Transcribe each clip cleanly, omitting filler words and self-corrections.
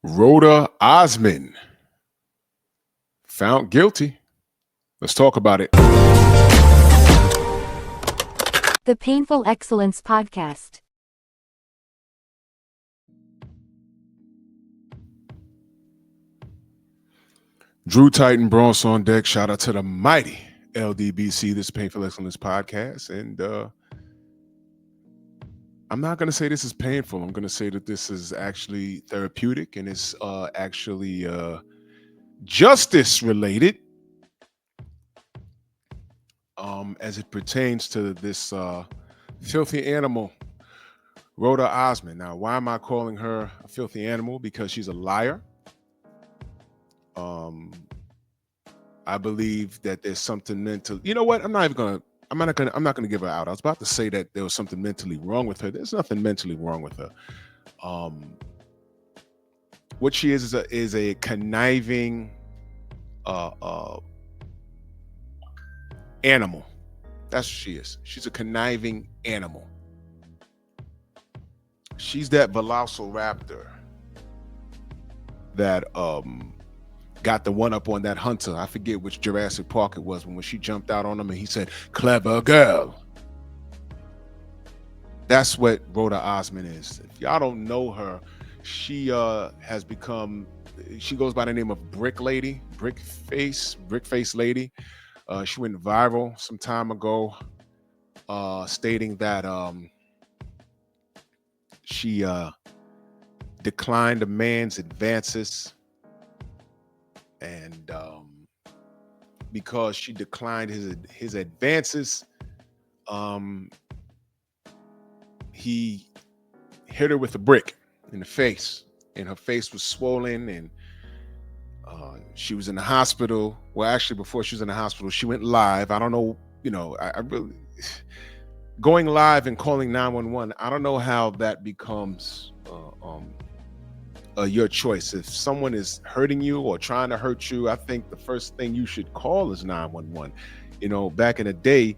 Roda Osman found guilty. Let's talk about it. The Painful Excellence Podcast. Drew Titan Bronx on deck. Shout out to the mighty LDBC, this Painful Excellence Podcast. And I'm not going to say this is painful. I'm going to say that this is actually therapeutic and it's actually justice related as it pertains to this filthy animal, Roda Osman. Now, why am I calling her a filthy animal? Because she's a liar. I believe that there's something mental. You know what? I'm not gonna give her out. I was about to say that there was something mentally wrong with her. There's nothing mentally wrong with her. What she is a conniving animal. That's what she is. She's a conniving animal. She's that velociraptor that got the one up on that hunter. I forget which Jurassic Park it was when she jumped out on him and he said, "Clever girl." That's what Roda Osman is. If y'all don't know her, she has become, she goes by the name of Brick Face Lady. She went viral some time ago, stating that she declined a man's advances, and because she declined his advances, he hit her with a brick in the face, and her face was swollen, and she was in the hospital. Well, actually, before she was in the hospital, she went live. I don't know, I really, going live and calling 911, I don't know how that becomes your choice. If someone is hurting you or trying to hurt you, I think the first thing you should call is 911. Back in the day,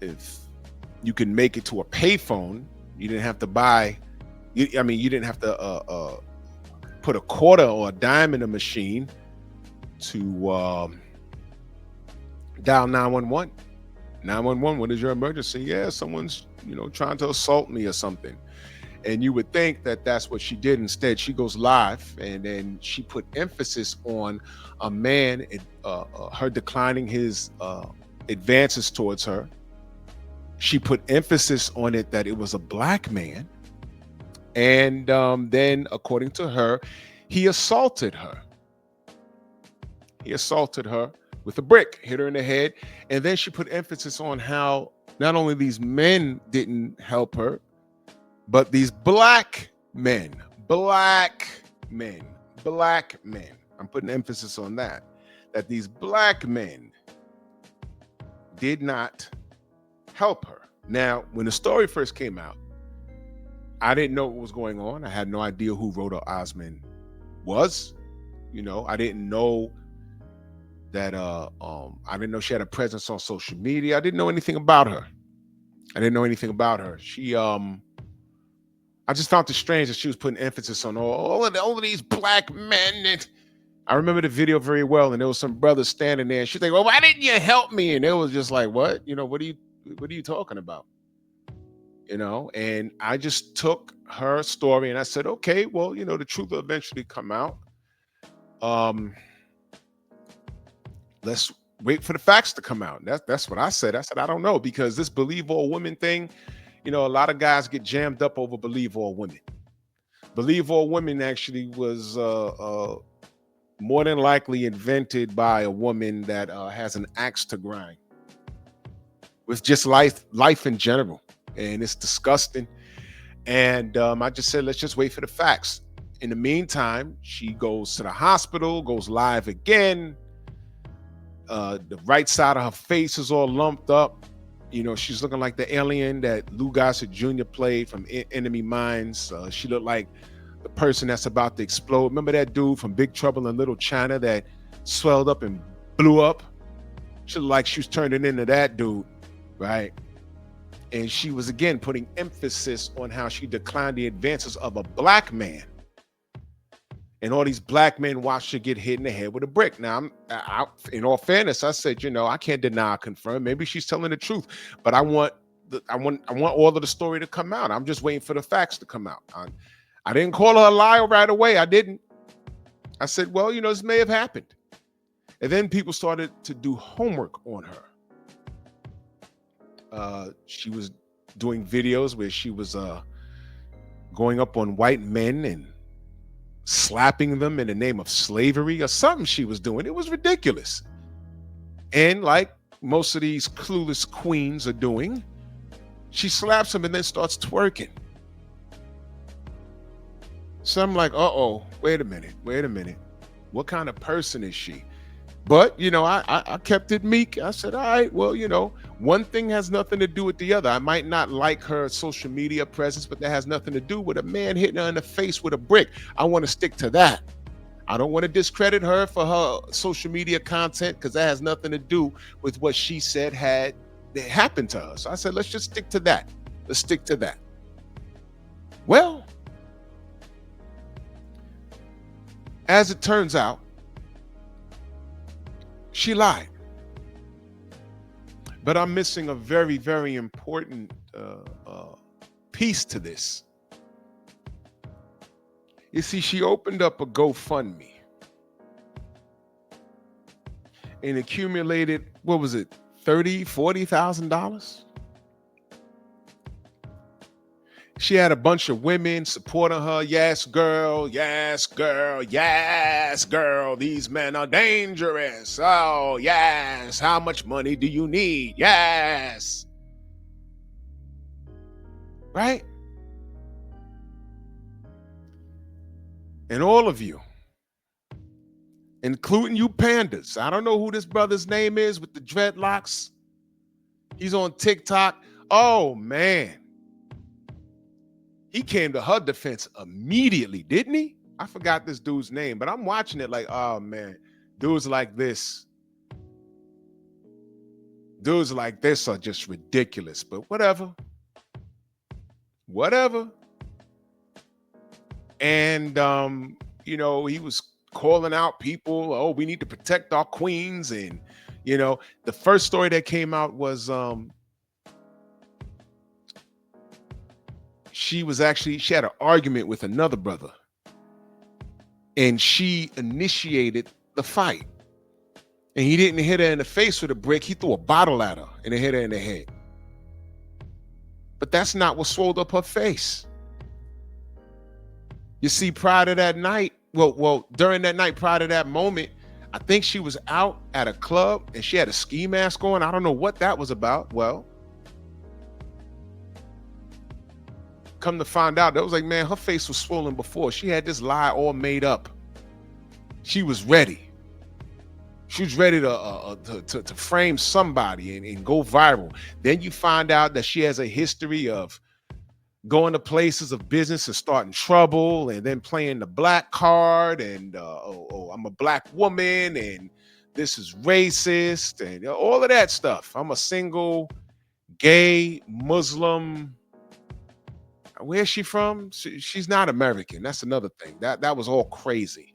if you can make it to a payphone, you didn't have to buy, you didn't have to put a quarter or a dime in a machine to dial 911. 911, what is your emergency? Yeah, someone's, trying to assault me or something. And you would think that that's what she did. Instead, she goes live, and then she put emphasis on a man, her declining his advances towards her. She put emphasis on it that it was a black man. And then, according to her, he assaulted her. He assaulted her with a brick, hit her in the head. And then she put emphasis on how not only these men didn't help her, but these black men, I'm putting emphasis on that these black men did not help her. Now, when the story first came out, I didn't know what was going on. I had no idea who Roda Osman was. I didn't know that I didn't know she had a presence on social media. I didn't know anything about her. She I just found it strange that she was putting emphasis on all of these black men. And I remember the video very well, and there was some brothers standing there, and she's like, "Well, why didn't you help me?" And it was just like, "What? What are you talking about?" And I just took her story and I said, okay, well, the truth will eventually come out. Let's wait for the facts to come out. That's what I said. I said, I don't know, because this believe all women thing, a lot of guys get jammed up over believe all women. Believe all women actually was more than likely invented by a woman that has an axe to grind with just life in general. And it's disgusting. And I just said, let's just wait for the facts. In the meantime, she goes to the hospital, goes live again. The right side of her face is all lumped up. She's looking like the alien that Lou Gossett Jr. played from Enemy Mines. She looked like the person that's about to explode. Remember that dude from Big Trouble in Little China that swelled up and blew up? She looked like she was turning into that dude, right? And she was, again, putting emphasis on how she declined the advances of a black man. And all these black men watched her get hit in the head with a brick. Now, in all fairness, I said, I can't deny or confirm. Maybe she's telling the truth, but I want all of the story to come out. I'm just waiting for the facts to come out. I didn't call her a liar right away. I didn't. I said, well, this may have happened. And then people started to do homework on her. She was doing videos where she was going up on white men and slapping them in the name of slavery or something she was doing. It was ridiculous. And like most of these clueless queens are doing, she slaps him and then starts twerking. So I'm like, wait a minute. What kind of person is she? But, I kept it meek. I said, all right, well, one thing has nothing to do with the other. I might not like her social media presence, but that has nothing to do with a man hitting her in the face with a brick. I want to stick to that. I don't want to discredit her for her social media content because that has nothing to do with what she said had happened to her. So I said, let's just stick to that. Let's stick to that. Well, as it turns out, she lied. But I'm missing a very, very important piece to this. You see, she opened up a GoFundMe and accumulated, what was it, $30,000, $40,000? She had a bunch of women supporting her. Yes, girl. Yes, girl. Yes, girl. These men are dangerous. Oh, yes. How much money do you need? Yes. Right? And all of you, including you pandas. I don't know who this brother's name is with the dreadlocks. He's on TikTok. Oh, man. He came to her defense immediately, didn't he? I forgot this dude's name, but I'm watching it like, oh, man. Dudes like this are just ridiculous, but whatever. And, he was calling out people. Oh, we need to protect our queens. And, the first story that came out was she had an argument with another brother. And she initiated the fight. And he didn't hit her in the face with a brick. He threw a bottle at her and it hit her in the head. But that's not what swelled up her face. You see, prior to that night, during that night, prior to that moment, I think she was out at a club and she had a ski mask on. I don't know what that was about. Well, come to find out, that was like, man, her face was swollen before. She had this lie all made up. She was ready. She was ready to frame somebody and go viral. Then you find out that she has a history of going to places of business and starting trouble and then playing the black card and I'm a black woman and this is racist and all of that stuff. I'm a single gay Muslim. Where's she from? She's not American. That's another thing. That was all crazy.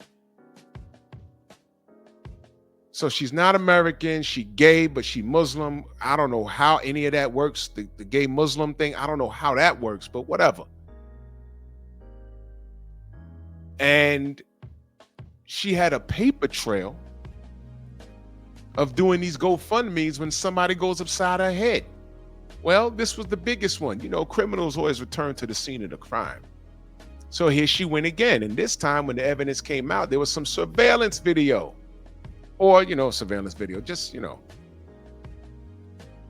So she's not American. She gay, but she Muslim. I don't know how any of that works. The gay Muslim thing, I don't know how that works, but whatever. And she had a paper trail of doing these GoFundMes when somebody goes upside her head. Well, this was the biggest one. Criminals always return to the scene of the crime. So here she went again. And this time when the evidence came out, there was some surveillance video. Or, surveillance video. Just,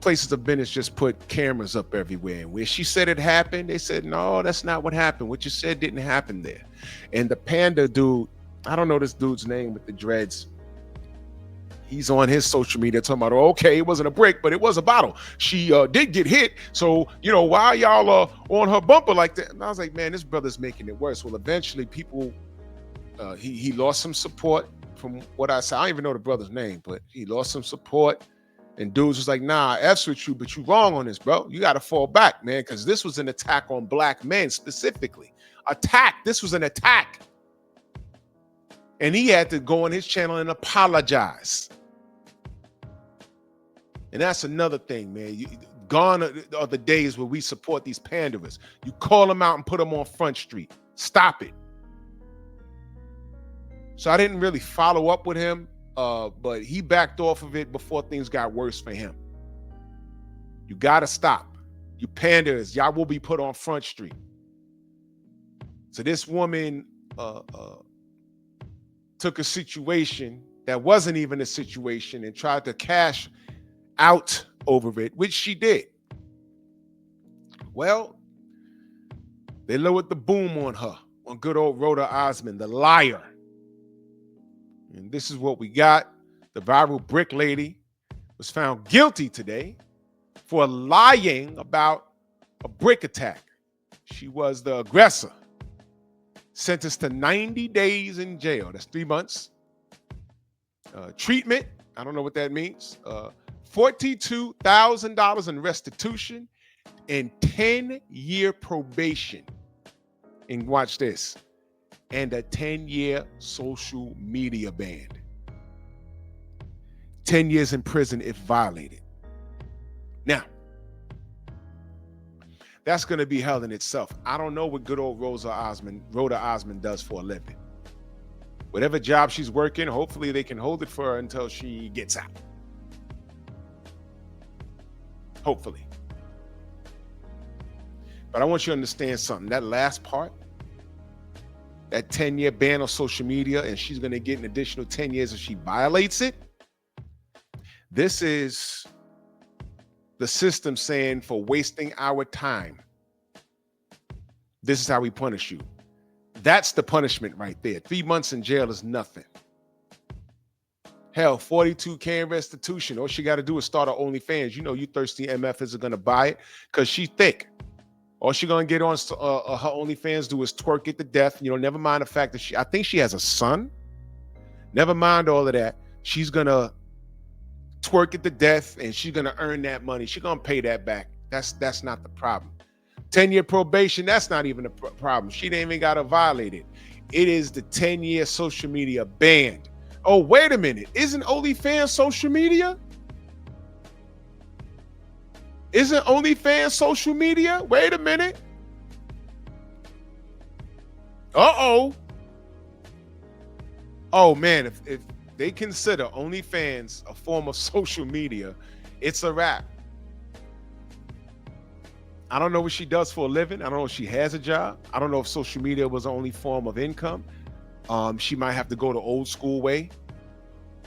places of business just put cameras up everywhere. And where she said it happened, they said, no, that's not what happened. What you said didn't happen there. And the panda dude, I don't know this dude's name with the dreads. He's on his social media talking about, okay, it wasn't a brick, but it was a bottle. She did get hit. So, why y'all on her bumper like that? And I was like, man, this brother's making it worse. Well, eventually people, he lost some support from what I said. I don't even know the brother's name, but he lost some support. And dudes was like, nah, F's with you, but you wrong on this, bro. You got to fall back, man, because this was an attack on black men specifically. This was an attack. And he had to go on his channel and apologize. And that's another thing, man. Gone are the days where we support these panderers. You call them out and put them on Front Street. Stop it. So I didn't really follow up with him, but he backed off of it before things got worse for him. You got to stop. You panders, y'all will be put on Front Street. So this woman took a situation that wasn't even a situation and tried to cash out over it, which she did. Well, they lowered the boom on her, on good old Roda Osman, the liar. And this is what we got. The viral brick lady was found guilty today for lying about a brick attack. She was the aggressor. Sentenced to 90 days in jail. That's 3 months. Treatment, I don't know what that means. $42,000 in restitution and 10-year probation. And watch this. And a 10-year social media ban. 10 years in prison if violated. Now, that's going to be hell in itself. I don't know what good old Roda Osman does for a living. Whatever job she's working, hopefully they can hold it for her until she gets out. Hopefully. But I want you to understand something. That last part, that 10-year ban on social media, and she's going to get an additional 10 years if she violates it. This is the system saying, for wasting our time, this is how we punish you. That's the punishment right there. 3 months in jail is nothing. Hell, $42K in restitution. All she got to do is start her OnlyFans. You know you thirsty MFs are going to buy it because she's thick. All she going to get on her OnlyFans do is twerk it to death. You know, never mind the fact that I think she has a son. Never mind all of that. She's going to twerk it to death and she's going to earn that money. She's going to pay that back. That's not the problem. 10-year probation, that's not even a problem. She didn't even got to violate it. It is the 10-year social media ban. Oh, wait a minute. Isn't OnlyFans social media? Isn't OnlyFans social media? Wait a minute. Uh-oh. Oh, man, if they consider OnlyFans a form of social media, it's a wrap. I don't know what she does for a living. I don't know if she has a job. I don't know if social media was the only form of income. She might have to go the old school way.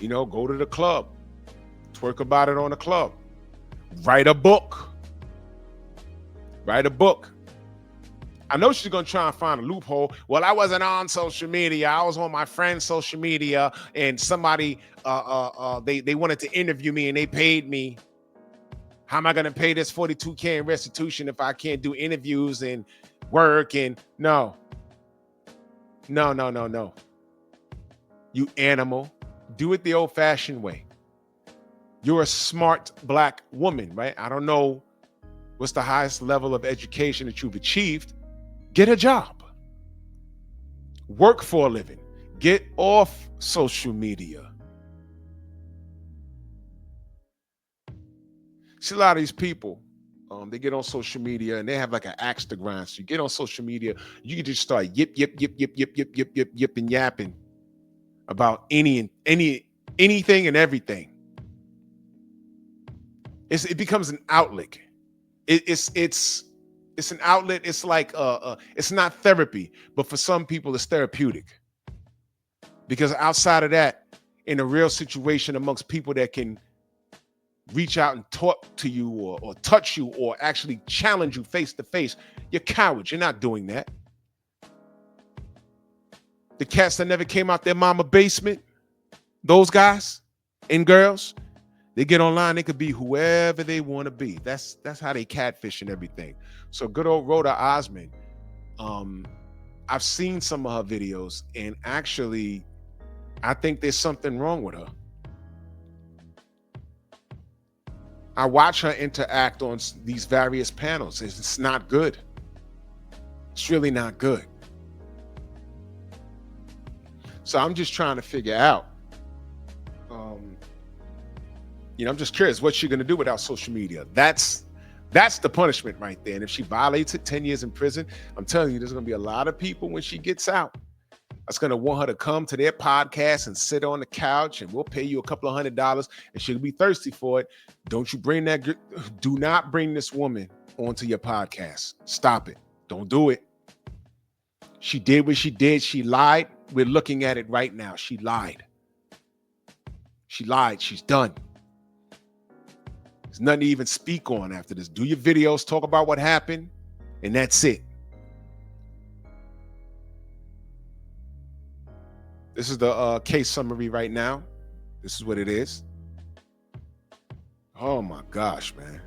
You know, go to the club. Twerk about it on the club. Write a book. Write a book. I know she's going to try and find a loophole. Well, I wasn't on social media. I was on my friend's social media and somebody, they wanted to interview me and they paid me. How am I going to pay this $42K in restitution if I can't do interviews and work? And no. You animal. Do it the old-fashioned way. You're a smart black woman, right? I don't know what's the highest level of education that you've achieved. Get a job. Work for a living. Get off social media. See, a lot of these people, they get on social media and they have like an axe to grind. So you get on social media, you can just start yip and yapping about anything and everything. It becomes an outlet. It's an outlet. It's like it's not therapy, but for some people it's therapeutic. Because outside of that, in a real situation amongst people that can reach out and talk to you or touch you or actually challenge you face to face, you're cowards. You're not doing that. The cats that never came out their mama basement, those guys and girls, they get online, they could be whoever they want to be. That's how they catfish and everything. So good old Roda Osman, I've seen some of her videos and actually I think there's something wrong with her. I watch her interact on these various panels. It's not good. It's really not good. So I'm just trying to figure out, I'm just curious what she's going to do without social media. That's the punishment right there. And if she violates it, 10 years in prison, I'm telling you, there's going to be a lot of people when she gets out that's going to want her to come to their podcast and sit on the couch, and we'll pay you a couple of $100, and she'll be thirsty for it. Do not bring this woman onto your podcast. Stop it. Don't do it. She did what she did. She lied. We're looking at it right now. She lied. She lied. She's done. There's nothing to even speak on after this. Do your videos, talk about what happened, and that's it. This is the case summary right now. This is what it is. Oh my gosh, man.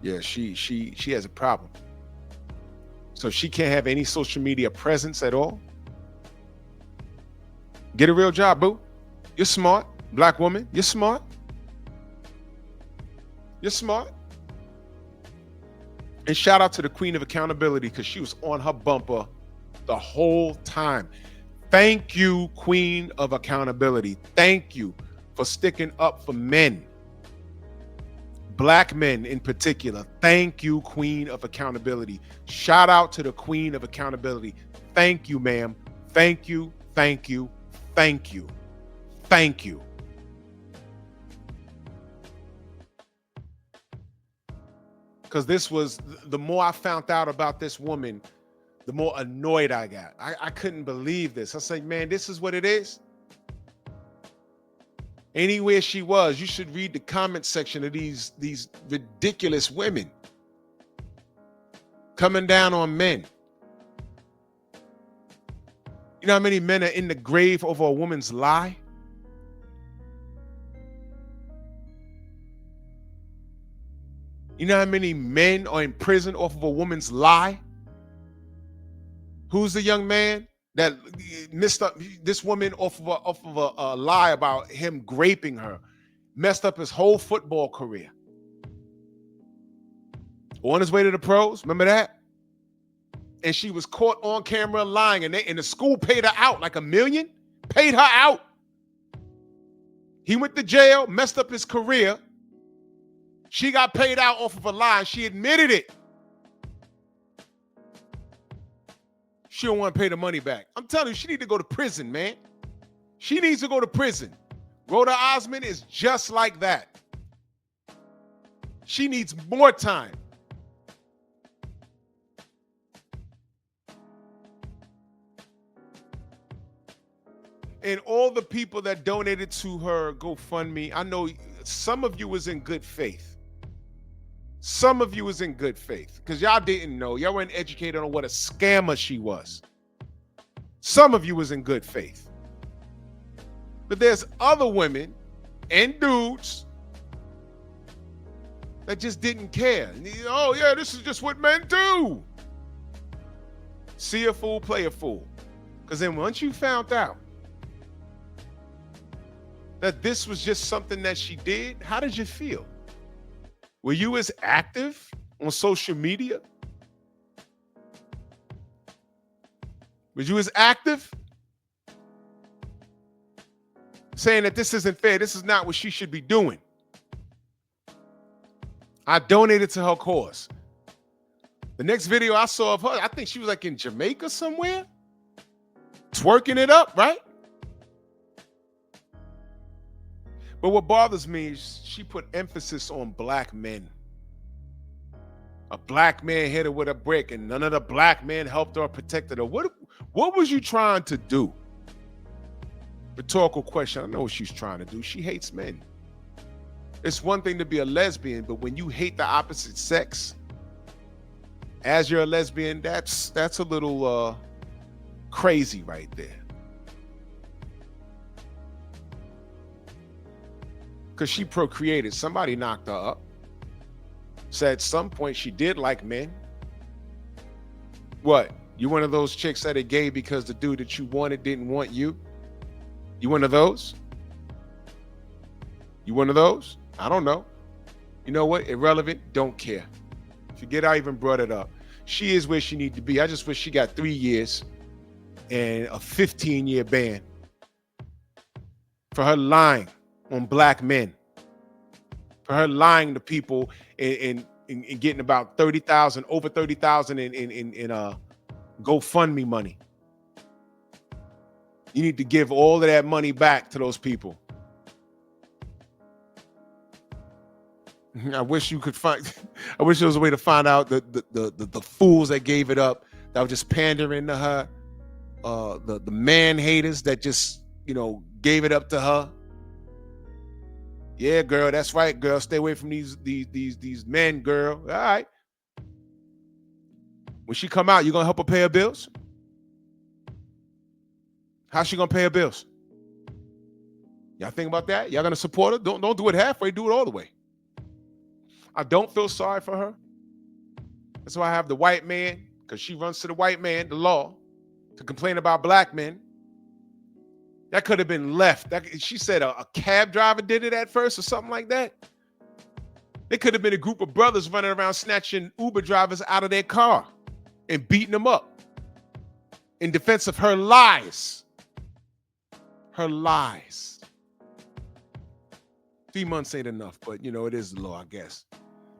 Yeah, she has a problem. So she can't have any social media presence at all. Get a real job, boo. You're smart. Black woman, you're smart. You're smart. And shout out to the Queen of Accountability, because she was on her bumper the whole time. Thank you, Queen of Accountability. Thank you for sticking up for men. Black men in particular. Thank you, Queen of Accountability. Shout out to the Queen of Accountability. Thank you, ma'am. Thank you, thank you, thank you, thank you. Because this was, the more I found out about this woman, the more annoyed I got. I couldn't believe this. I said, man, this is what it is. Anywhere she was, you should read the comment section of these ridiculous women coming down on men. You know how many men are in the grave over a woman's lie? You know how many men are in prison off of a woman's lie? Who's the young man that messed up this woman off of a lie about him graping her? Messed up his whole football career. On his way to the pros, remember that? And she was caught on camera lying, and the school paid her out like $1 million. Paid her out. He went to jail, messed up his career. She got paid out off of a lie. She admitted it. She don't want to pay the money back. I'm telling you, she need to go to prison, man. She needs to go to prison. Roda Osman is just like that. She needs more time. And all the people that donated to her GoFundMe, I know some of you was in good faith. Some of you was in good faith because y'all didn't know. Y'all weren't educated on what a scammer she was. Some of you was in good faith. But there's other women and dudes that just didn't care. Oh, yeah, this is just what men do. See a fool, play a fool. Because then once you found out that this was just something that she did, how did you feel? Were you as active on social media? Was you as active? Saying that this isn't fair, this is not what she should be doing. I donated to her cause. The next video I saw of her, I think she was like in Jamaica somewhere, twerking it up, right? But what bothers me is she put emphasis on black men. A black man hit her with a brick and none of the black men helped her or protected her. What was you trying to do? Rhetorical question. I know what she's trying to do. She hates men. It's one thing to be a lesbian, but when you hate the opposite sex, as you're a lesbian, that's a little crazy right there. Because she procreated. Somebody knocked her up. So at some point she did like men. What? You one of those chicks that are gay because the dude that you wanted didn't want you? You one of those? You one of those? I don't know. You know what? Irrelevant. Don't care. Forget I even brought it up. She is where she needs to be. I just wish she got 3 years and a 15-year ban for her lying on black men, for her lying to people and getting about 30,000, over 30,000 in GoFundMe money. You need to give all of that money back to those people. I wish you could find. I wish there was a way to find out the fools that gave it up, that were just pandering to her, the man haters that just gave it up to her. Yeah, girl, that's right, girl. Stay away from these men, girl. All right. When she come out, you gonna help her pay her bills? How's she gonna pay her bills? Y'all think about that? Y'all gonna support her? Don't do it halfway. Do it all the way. I don't feel sorry for her. That's why I have the white man, because she runs to the white man, the law, to complain about black men. That could have been left. She said a cab driver did it at first or something like that. It could have been a group of brothers running around snatching Uber drivers out of their car and beating them up in defense of her lies. Her lies. 3 months ain't enough, but it is the law, I guess.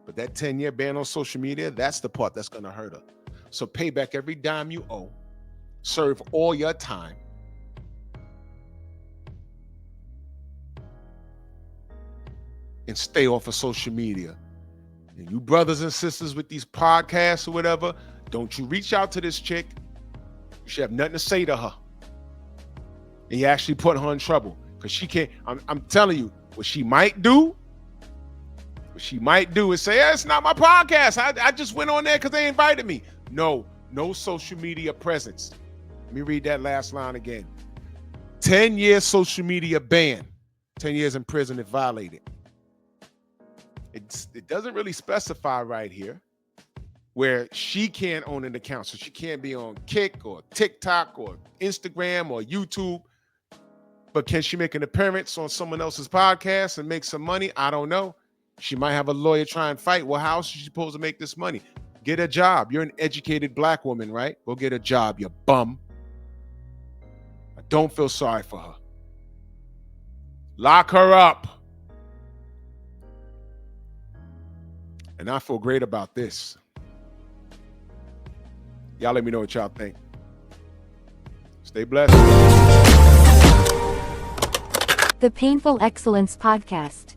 But that 10-year ban on social media, that's the part that's going to hurt her. So pay back every dime you owe. Serve all your time. And stay off of social media. And you brothers and sisters with these podcasts or whatever, don't you reach out to this chick. You should have nothing to say to her. And you actually put her in trouble. Because she can't, I'm telling you, what she might do is say, it's not my podcast. I just went on there because they invited me. No social media presence. Let me read that last line again. 10-year social media ban. 10 years in prison if violated. It doesn't really specify right here where she can't own an account. So she can't be on Kick or TikTok or Instagram or YouTube. But can she make an appearance on someone else's podcast and make some money? I don't know. She might have a lawyer try and fight. Well, how is she supposed to make this money? Get a job. You're an educated black woman, right? Go get a job, you bum. I don't feel sorry for her. Lock her up. And I feel great about this. Y'all let me know what y'all think. Stay blessed. The Painful Excellence Podcast.